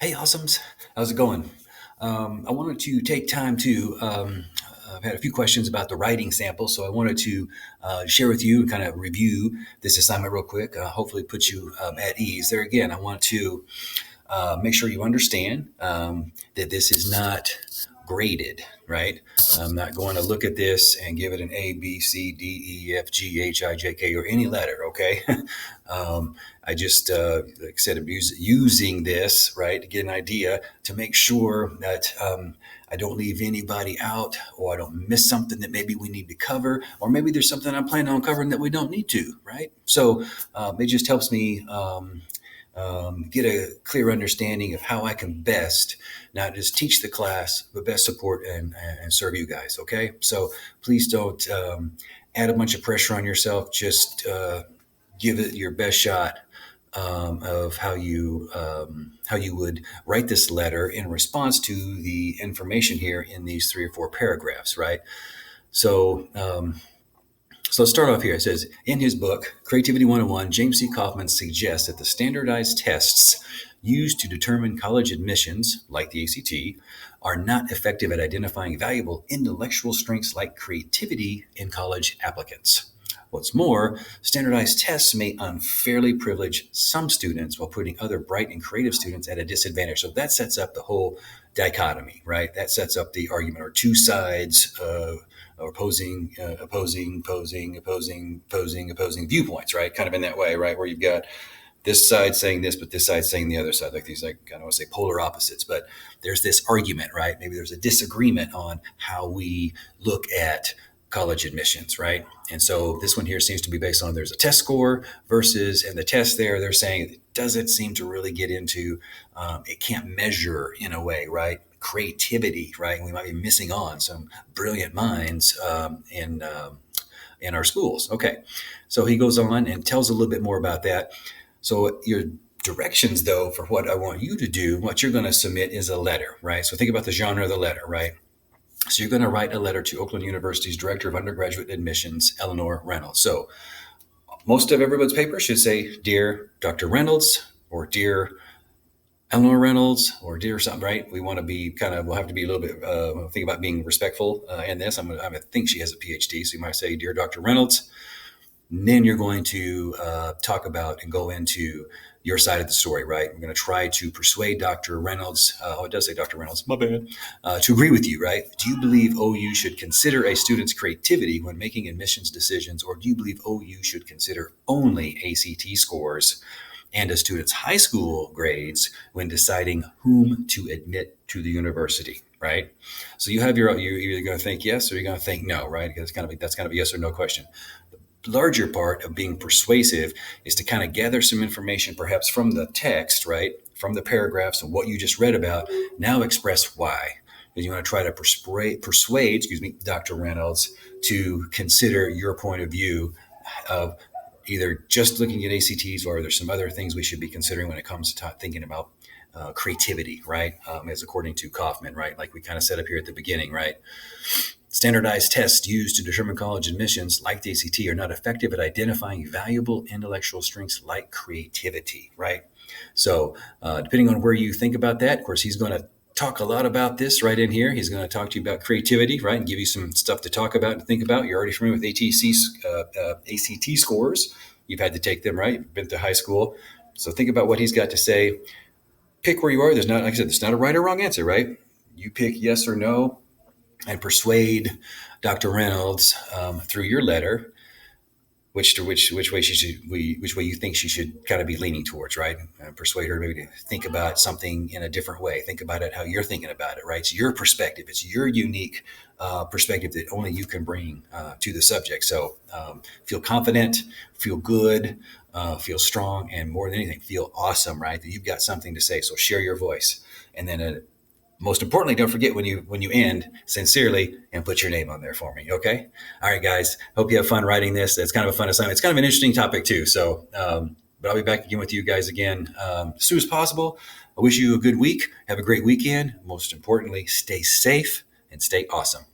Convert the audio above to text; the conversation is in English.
Hey, awesomes. How's it going? I wanted to take time to, I've had a few questions about the writing sample, so I wanted to share with you and kind of review this assignment real quick, hopefully put you at ease. There again, I want to make sure you understand that this is not graded, right? I'm not going to look at this and give it an A, B, C, D, E, F, G, H, I, J, K, or any letter, okay? I just, like I said, I'm using this, right, to get an idea to make sure that I don't leave anybody out or I don't miss something that maybe we need to cover, or maybe there's something I'm planning on covering that we don't need to, right? So it just helps me get a clear understanding of how I can best not just teach the class, but best support and serve you guys. Okay. So please don't add a bunch of pressure on yourself. Just give it your best shot of how you would write this letter in response to the information here in these 3 or 4 paragraphs, right? So so let's start off here. It says, in his book, Creativity 101, James C. Kaufman suggests that the standardized tests used to determine college admissions, like the ACT, are not effective at identifying valuable intellectual strengths like creativity in college applicants. What's more, standardized tests may unfairly privilege some students while putting other bright and creative students at a disadvantage. So that sets up the whole dichotomy, right? That sets up the argument, or two sides or opposing viewpoints, right? Kind of in that way, right? Where you've got this side saying this, but this side saying the other side, like these, like, I don't want to say polar opposites, but there's this argument, right? Maybe there's a disagreement on how we look at college admissions, right? And so this one here seems to be based on there's a test score versus, and the test there, they're saying it doesn't seem to really get into, it can't measure in a way, right? Creativity, right? We might be missing on some brilliant minds in our schools. Okay, so he goes on and tells a little bit more about that. So your directions, though, for what I want you to do, what you're going to submit is a letter, right? So think about the genre of the letter, right? So you're going to write a letter to Oakland University's Director of Undergraduate Admissions, Eleanor Reynolds. So most of everybody's paper should say, Dear Dr. Reynolds, or Dear Eleanor Reynolds, or Dear something, right? We want to be we'll have to be a little bit, think about being respectful in this. I think she has a PhD, so you might say, Dear Dr. Reynolds. And then you're going to talk about and go into your side of the story, right? We're going to try to persuade Dr. Reynolds, it does say Dr. Reynolds, my bad, to agree with you, right? Do you believe OU should consider a student's creativity when making admissions decisions, or do you believe OU should consider only ACT scores and a student's high school grades when deciding whom to admit to the university, right? So you're either going to think yes or you're going to think no, right? Because that's kind of a yes or no question. Larger part of being persuasive is to kind of gather some information, perhaps from the text, right? From the paragraphs and what you just read about. Now express why. Because you want to try to persuade, Dr. Reynolds to consider your point of view of either just looking at ACTs, or there's some other things we should be considering when it comes to thinking about creativity, right? As according to Kaufman, right? Like we kind of said up here at the beginning, right? Standardized tests used to determine college admissions, like the ACT, are not effective at identifying valuable intellectual strengths like creativity, right? So depending on where you think about that, of course, he's going to talk a lot about this right in here. He's going to talk to you about creativity, right, and give you some stuff to talk about and think about. You're already familiar with ACT scores. You've had to take them, right? You've been to high school. So think about what he's got to say. Pick where you are. There's not, like I said, there's not a right or wrong answer, right? You pick yes or no, and persuade Dr. Reynolds through your letter which way you think she should kind of be leaning towards, right? Persuade her maybe to think about something in a different way. Think about it how you're thinking about it, right? It's your perspective. It's your unique perspective that only you can bring to the subject. So feel confident, feel good, feel strong, and more than anything, feel awesome, right? That you've got something to say. So share your voice, and then most importantly, don't forget when you end sincerely and put your name on there for me. Okay. All right, guys. Hope you have fun writing this. It's kind of a fun assignment. It's kind of an interesting topic too. So, but I'll be back again with you guys again as soon as possible. I wish you a good week. Have a great weekend. Most importantly, stay safe and stay awesome.